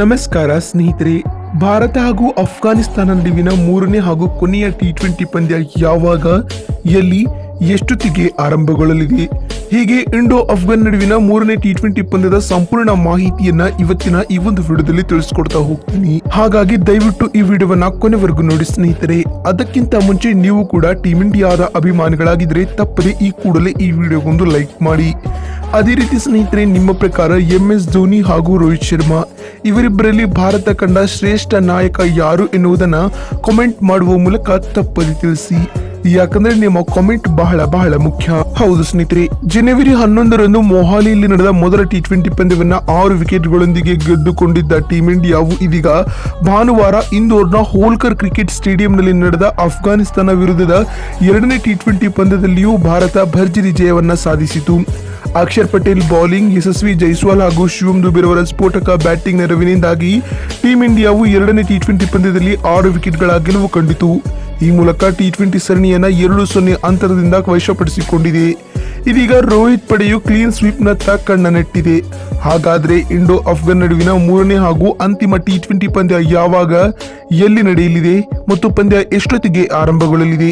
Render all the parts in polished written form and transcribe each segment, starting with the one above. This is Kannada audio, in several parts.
ನಮಸ್ಕಾರ ಸ್ನೇಹಿತರೆ. ಭಾರತ ಹಾಗೂ ಅಫ್ಘಾನಿಸ್ತಾನ ನಡುವಿನ ಮೂರನೇ ಹಾಗೂ ಕೊನೆಯ ಟಿ20 ಪಂದ್ಯ ಯಾವಾಗ, ಎಲ್ಲಿ, ಎಷ್ಟೊತ್ತಿಗೆ ಆರಂಭಗೊಳ್ಳಲಿದೆ? ಹೀಗೆ ಇಂಡೋ ಅಫ್ಘಾನ್ ನಡುವಿನ ಮೂರನೇ ಟಿ20 ಪಂದ್ಯದ ಸಂಪೂರ್ಣ ಮಾಹಿತಿಯನ್ನ ಇವತ್ತಿನ ಈ ಒಂದು ವಿಡಿಯೋದಲ್ಲಿ ತಿಳಿಸ್ಕೊಡ್ತಾ ಹೋಗ್ತೀನಿ. ಹಾಗಾಗಿ ದಯವಿಟ್ಟು ಈ ವಿಡಿಯೋವನ್ನ ಕೊನೆವರೆಗೂ ನೋಡಿ ಸ್ನೇಹಿತರೆ. ಅದಕ್ಕಿಂತ ಮುಂಚೆ ನೀವು ಕೂಡ ಟೀಮ್ ಇಂಡಿಯಾದ ಅಭಿಮಾನಿಗಳಾಗಿದ್ರೆ ತಪ್ಪದೆ ಈ ಕೂಡಲೇ ಈ ವಿಡಿಯೋಗೊಂದು ಲೈಕ್ ಮಾಡಿ. ಅದೇ ರೀತಿ ಸ್ನೇಹಿತರೆ, ನಿಮ್ಮ ಪ್ರಕಾರ MS ಧೋನಿ ಹಾಗೂ ರೋಹಿತ್ ಶರ್ಮಾ ಇವರಿಬ್ಬರಲ್ಲಿ ಭಾರತ ಕಂಡ ಶ್ರೇಷ್ಠ ನಾಯಕ ಯಾರು ಎನ್ನುವುದನ್ನ ಕಾಮೆಂಟ್ ಮಾಡುವ ಮೂಲಕ ತಪ್ಪದೆ ತಿಳಿಸಿ. ಯಾಕಂದ್ರೆ ನಿಮ್ಮ ಕಾಮೆಂಟ್ ಬಹಳ ಮುಖ್ಯ. ಹೌದು ಸ್ನೇಹಿತರೆ, ಜನವರಿ 11ರಂದು ಮೊಹಾಲಿಯಲ್ಲಿ ನಡೆದ ಮೊದಲ ಟಿ20 ಪಂದ್ಯವನ್ನ 6 ವಿಕೆಟ್ಗಳೊಂದಿಗೆ ಗೆದ್ದುಕೊಂಡಿದ್ದ ಟೀಮ್ ಇಂಡಿಯಾವು ಇದೀಗ ಭಾನುವಾರ ಇಂದೋರ್ನ ಹೋಲ್ಕರ್ ಕ್ರಿಕೆಟ್ ಸ್ಟೇಡಿಯಂನಲ್ಲಿ ನಡೆದ ಅಫ್ಘಾನಿಸ್ತಾನ ವಿರುದ್ಧದ ಎರಡನೇ ಟಿ20 ಪಂದ್ಯದಲ್ಲಿಯೂ ಭಾರತ ಭರ್ಜರಿ ಜಯವನ್ನ ಸಾಧಿಸಿತು. ಅಕ್ಷರ್ ಪಟೇಲ್ ಬೌಲಿಂಗ್, ಯಶಸ್ವಿ ಜೈಸ್ವಾಲ್ ಹಾಗೂ ಶಿವಂ ದುಬೆರವರ ಸ್ಫೋಟಕ ಬ್ಯಾಟಿಂಗ್ ನೆರವಿನಿಂದಾಗಿ ಟೀಮ್ ಇಂಡಿಯಾವು ಎರಡನೇ ಟಿ20 ಪಂದ್ಯದಲ್ಲಿ 6 ವಿಕೆಟ್ಗಳ ಗೆಲುವು ಕಂಡಿತು. ಈ ಮೂಲಕ ಟಿ20 ಸರಣಿಯನ್ನ 2-0 ಅಂತರದಿಂದ ವಶಪಡಿಸಿಕೊಂಡಿದೆ. ಇದೀಗ ರೋಹಿತ್ ಪಡೆಯು ಕ್ಲೀನ್ ಸ್ವೀಪ್ನತ್ತ ಕಣ್ಣ ನೆಟ್ಟಿದೆ. ಹಾಗಾದ್ರೆ ಇಂಡೋ ಅಫ್ಘಾನ್ ನಡುವಿನ ಮೂರನೇ ಹಾಗೂ ಅಂತಿಮ ಟಿ20 ಪಂದ್ಯ ಯಾವಾಗ, ಎಲ್ಲಿ ನಡೆಯಲಿದೆ ಮತ್ತು ಪಂದ್ಯ ಎಷ್ಟೊತ್ತಿಗೆ ಆರಂಭಗೊಳ್ಳಲಿದೆ?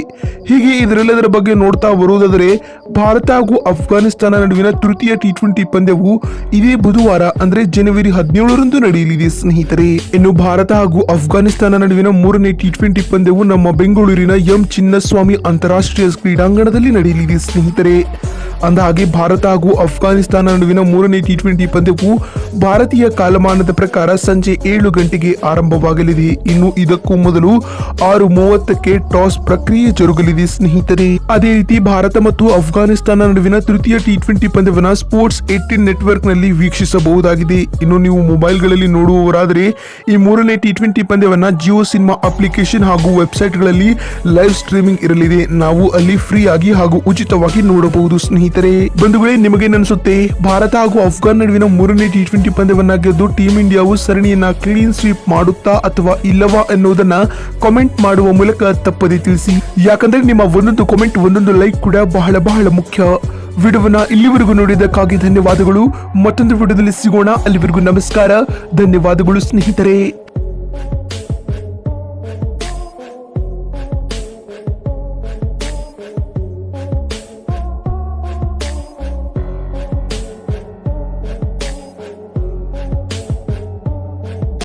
ಹೀಗೆ ಇದರೆಲ್ಲದರ ಬಗ್ಗೆ ನೋಡ್ತಾ ಬರುವುದಾದರೆ, ಭಾರತ ಹಾಗೂ ಅಫ್ಘಾನಿಸ್ತಾನ ನಡುವಿನ ತೃತೀಯ ಟಿ20 ಪಂದ್ಯವು ಇದೇ ಬುಧವಾರ ಅಂದ್ರೆ ಜನವರಿ 17ರಂದು ನಡೆಯಲಿದೆ ಸ್ನೇಹಿತರೆ. ಇನ್ನು ಭಾರತ ಹಾಗೂ ಅಫ್ಘಾನಿಸ್ತಾನ ನಡುವಿನ ಮೂರನೇ ಟಿ20 ಪಂದ್ಯವು ನಮ್ಮ ಬೆಂಗಳೂರಿನ ಎಂ ಚಿನ್ನಸ್ವಾಮಿ ಅಂತಾರಾಷ್ಟ್ರೀಯ ಕ್ರೀಡಾಂಗಣದಲ್ಲಿ ನಡೆಯಲಿದೆ ಸ್ನೇಹಿತರೆ. ಅಂದಹಾಗೆ ಭಾರತ ಹಾಗೂ ಅಫ್ಘಾನಿಸ್ತಾನ ನಡುವಿನ ಮೂರನೇ ಟಿ20 ಪಂದ್ಯವು ಭಾರತೀಯ ಕಾಲಮಾನದ ಪ್ರಕಾರ ಸಂಜೆ 7 ಗಂಟೆಗೆ ಆರಂಭವಾಗಲಿದೆ. ಇನ್ನು ಇದಕ್ಕೂ ಮೊದಲು 6:30ಕ್ಕೆ ಟಾಸ್ ಪ್ರಕ್ರಿಯೆ ಜರುಗಲಿದೆ ಸ್ನೇಹಿತರೆ. ಅದೇ ರೀತಿ ಭಾರತ ಮತ್ತು ಅಫ್ಘಾನಿಸ್ತಾನ ನಡುವಿನ ತೃತೀಯ ಟಿ20 ಪಂದ್ಯವನ್ನ ಸ್ಪೋರ್ಟ್ಸ್ 18 ನೆಟ್ವರ್ಕ್ ನಲ್ಲಿ ವೀಕ್ಷಿಸಬಹುದಾಗಿದೆ. ಇನ್ನು ನೀವು ಮೊಬೈಲ್ಗಳಲ್ಲಿ ನೋಡುವವರಾದರೆ ಈ ಮೂರನೇ ಟಿ20 ಪಂದ್ಯವನ್ನ ಜಿಯೋ ಸಿನಿಮಾ ಅಪ್ಲಿಕೇಶನ್ ಹಾಗೂ ವೆಬ್ಸೈಟ್ಗಳಲ್ಲಿ ಲೈವ್ ಸ್ಟ್ರೀಮಿಂಗ್ ಇರಲಿದೆ. ನಾವು ಅಲ್ಲಿ ಫ್ರೀ ಆಗಿ ಹಾಗೂ ಉಚಿತವಾಗಿ ನೋಡಬಹುದು ಸ್ನೇಹಿತರೆ. ಬಂಧುಗಳೇ, ನಿಮಗೇನನ್ಸುತ್ತೆ? ಭಾರತ ಹಾಗೂ ಅಫ್ಘಾನ್ ನಡುವಿನ ಮೂರನೇ ಟಿ20 ಪಂದ್ಯವನ್ನ ಗೆದ್ದು ಟೀಮ್ ಇಂಡಿಯಾವು ಸರಣಿಯನ್ನ ಕ್ಲೀನ್ ಸ್ವೀಪ್ ಮಾಡುತ್ತಾ ಅಥವಾ ಇಲ್ಲವಾ ಎನ್ನುವುದನ್ನ ಕಾಮೆಂಟ್ ಮಾಡುವ ಮೂಲಕ ತಪ್ಪದೆ ತಿಳಿಸಿ. ಯಾಕಂದ್ರೆ ನಿಮ್ಮ ಒಂದೊಂದು ಕಾಮೆಂಟ್, ಒಂದೊಂದು ಲೈಕ್ ಕೂಡ ಬಹಳ ಮುಖ್ಯ. ವಿಡಿಯೋವನ್ನ ಇಲ್ಲಿವರೆಗೂ ನೋಡಿದ್ದಕ್ಕಾಗಿ ಧನ್ಯವಾದಗಳು. ಮತ್ತೊಂದು ವಿಡಿಯೋದಲ್ಲಿ ಸಿಗೋಣ. ಅಲ್ಲಿವರೆಗೂ ನಮಸ್ಕಾರ, ಧನ್ಯವಾದಗಳು ಸ್ನೇಹಿತರೆ.